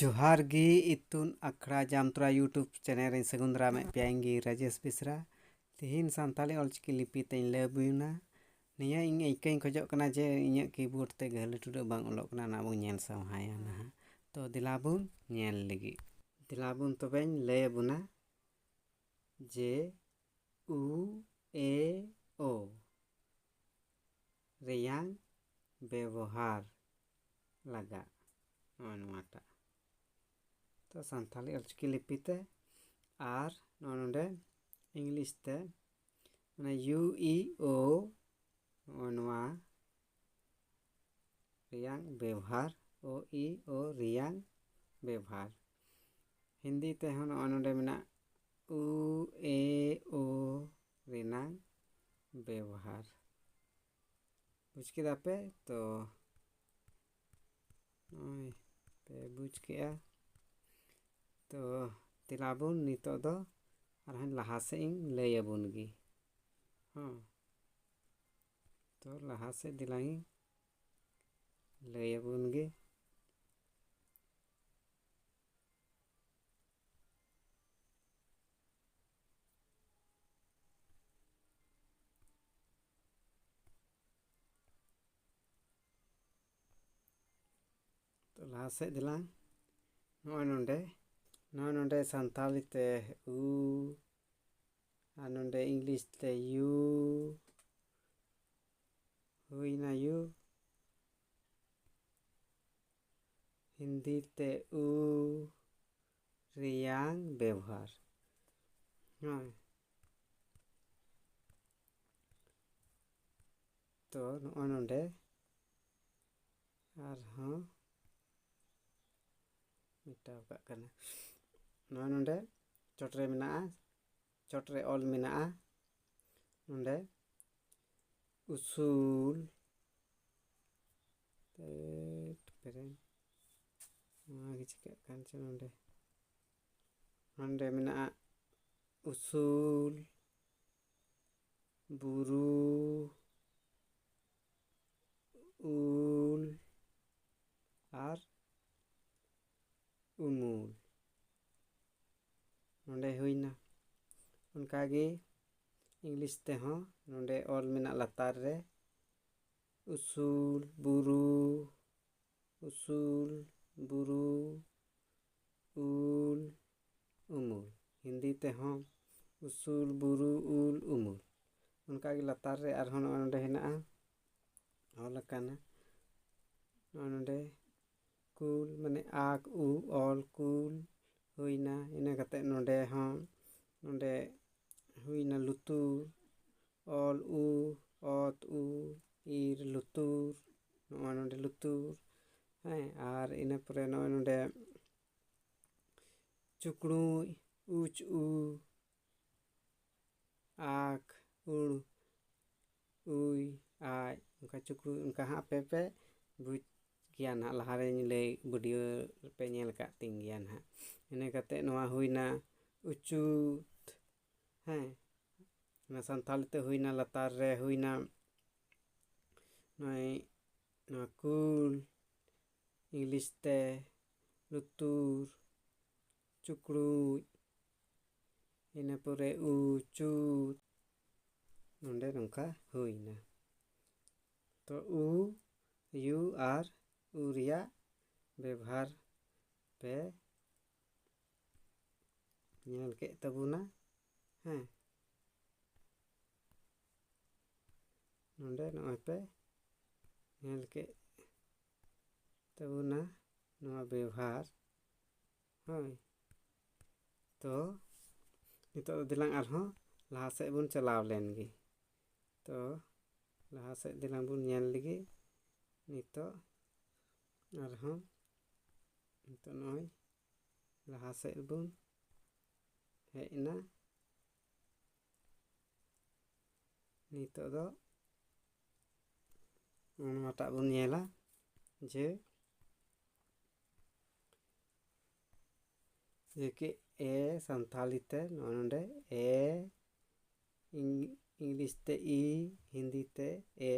जोहार गी इतुन अखड़ा Jamtara YouTube channel रे सगुन दाराम पेयांगी राजेश बेसरा तिहिन सानताली ऑलचिकी लिपि तें लैबुना निया इन इकई खोजो कना जे इnya कीबोर्ड ते गहले टुडे बांग ओलोक कना ना बु नेल सावहाया ना तो दिलाबुन नेल लगी दिलाबुन तोबेन लैबुना जे उ ए ओ रेयांग व्यवहार लगा नोटा तो सानताली ऑलचिकी लिपि ते आर नोंडे इंग्लिश ते ना यू ई ओ नोआ रेयांग व्यवहार ओ ई ओ रेयांग व्यवहार हिंदी ते हन नोंडे मेना उ ए ओ रेनांग व्यवहार बुझ केदा पे तो पे बुझ केया तो तिलाबुन नितो दो अरहन लहा से इन लैबुन गी हाँ तो लहा से दिलाई लैबुन गी तो लहा से दिलांग नोंडे सानताली ते उ नोंडे इंग्लिश ते यू हुईना यू हिंदी ते उ रेयांग व्यवहार हाँ तो नोंडे आर हाँ मिटाव का करना नोंडे चोटरे मेना चोटरे ऑल मेना नोंडे उसूल पेरेन चिका कांचे नोंडे मेना उसूल बुरू उल आर उमूल नोंडे हुईना उनकागी इंग्लिश ते हाँ नोंडे ऑल मेना लतार रे उसूल बुरू उल उमूल हिंदी ते हाँ उसूल बुरू उल उमूल उनकागी लतार रे आरहन नोंडे हेना ऑल काना नोंडे कुल माने आक उ ऑल कुल हुईना इना कते नोंडे हाँ नोंडे हुईना लुतुर ऑल उ ऑत उ ईर लुतुर नोंडे लुतुर हैं आर इना परे नोंडे चुकड़ू उच उ आक उड़ उई आय उनका चुकड़ू उनका हाँ पे बुझ गया ना लहारे ले वीडियो पे नेल का तिंग गया ना इने कते नोआ हुईना उचूत हैं ना सानताली ते हुईना लतार रे हुईना नोई ना कुल इंग्लिश ते लुतुर चुकड़ू इना परे उचूत नोंडे नोंका हुईना तो उ यू आर उरिया व्यवहार पे नेल के तबुना हैं नोंडे नोय पे नेल के तबुना नोआ व्यवहार हाँ तो नितो दिलांग आरहों लहा से बुन चलाव लेनगी तो लहा से दिलांग बुन नेल लगी नितो आरहों नितो नोय लहा से बुन हेना नितो दो नोटा बुन नेला जे कि ए सानताली ते नोंडे ए इंग्लिश ते ई हिंदी ते ए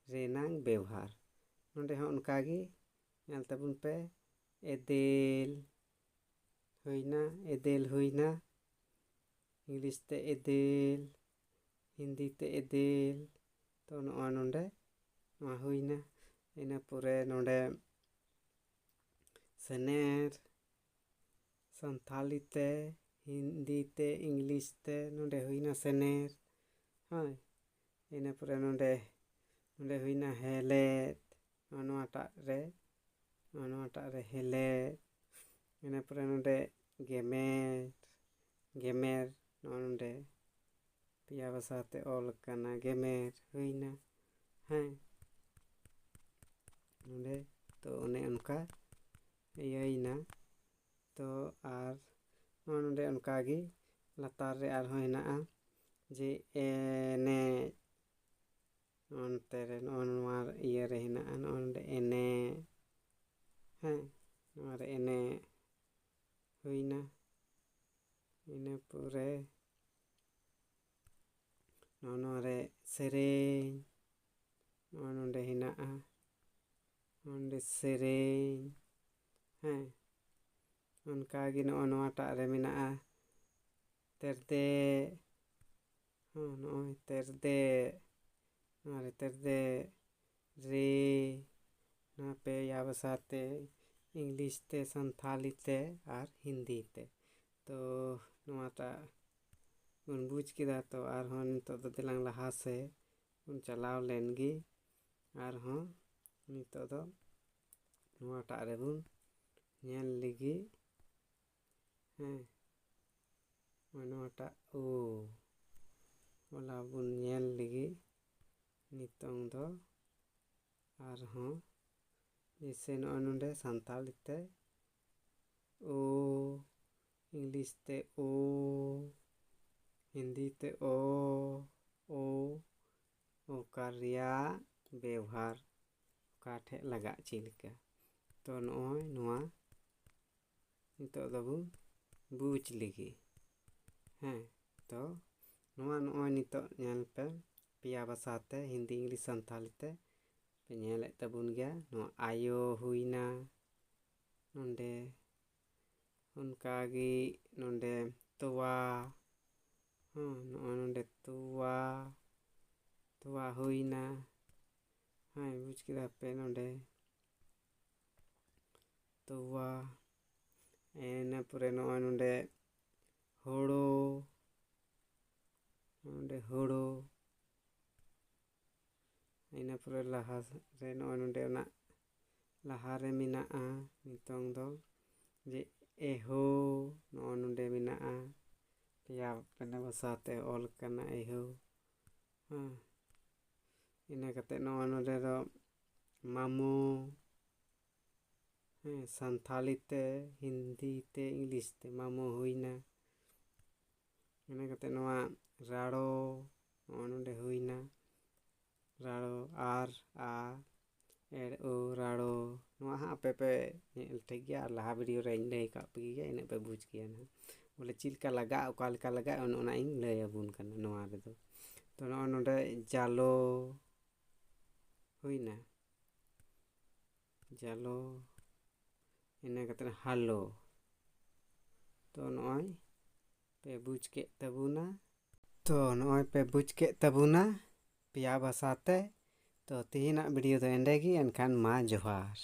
रेनांग व्यवहार नोंडे हाँ उनकागी नेल तबुन पे एदेल हुईना, एदेल हुईना, इंग्लिश ते एदेल, हिंदी ते एदेल। तो नोंडे नोआ हुईना। इना पुरे नोंडे सेनेर, संथाली ते, हिंदी ते, इंग्लिश ते नोंडे हुईना सेनेर। हाँ, इना पुरे नोंडे हुईना हेलेत, नोआटाग रे हेलेत। इना पुरे नोंडे गेमेर, गेमेर नोंडे पिया भाषा ते ऑल काना गेमेर हुईना। हाँ, नोंडे तो उन्हें उनका यही ना। तो आर नोंडे उनका गी लतार रे आर होइना जे एने नोंते रे नोआर ये रे हिना नोंडे एने। हाँ, नोआर एने हुईना। इने पुरे नोरे सेरेñ, नोंडे हिना नोंडे सेरेñ। हाँ, उनका गी नोआटाग रे मिना तेरदे। हाँ, नोय तेरदे, नोरे तेरदे रे ना पे या भाषा ते, इंग्लिश ते, संथाली ते आर हिंदी ते। तो नोआटाग बन बुझ किदा। तो आर हों नितो दो दिलांग लहा से उन चलाव लेन गी। आर हों नितो दो नोआटाग रे बुन ñेल लिगी। हाँ, नोआटाग ओ ओला बुन ñेल लिगी नितोंग दो। आर हों जैसे नोंडे संथाली ते ओ, इंग्लिश ते ओ, हिंदी ते ओ ओकार रिया व्यवहार काठे लगा चिलका। तो नोय नोआ नितो दो बुन बुझ लिगी। हाँ, तो नोआ नितो ñेल पे पिया भाषा ते हिंदी, इंग्लिश, संथाली ते पे ñेले तबुन गया। नोआ आयो हुईना नोंडे उनका गी नोंडे तोवा। हाँ, नोंडे तोवा, तोवा हुईना। हाँ, बुझ किदा पे नोंडे तोवा। एना पुरे नोंडे होड़ो, नोंडे होड़ो। इना पुरे लहा रे नोंडे ना लहा रे मिना नितोंग दो जे एहो नोंडे मिना पिया पेना भाषा ते ऑल काना एहो। हाँ, इना कते नोंडे दो मामो। हाँ, संथाली ते, हिंदी ते, इंग्लिश ते मामो हुईना। इना कते नोआ राड़ो नोंडे हुईना। राड़ो आर आ एड़ ओ राड़ो। नोआ हाँ पे ñेल ठेक गया। आर लहा वीडियो रे लय का पे गया इन पे बुझ किया ना बोले चिलका लगा ओका लेका लगा ओना इन लय अबुन कना नोआ रे दो। तो नोंडे जालो हुईना, जालो इना कते हालो। तो नोय पे बुझ के तबुना। तो नोय पे बुझ के तबुना पिया भाषा ते। तो तिहिना वीडियो दो एंडे गी एनखान मा जोहार।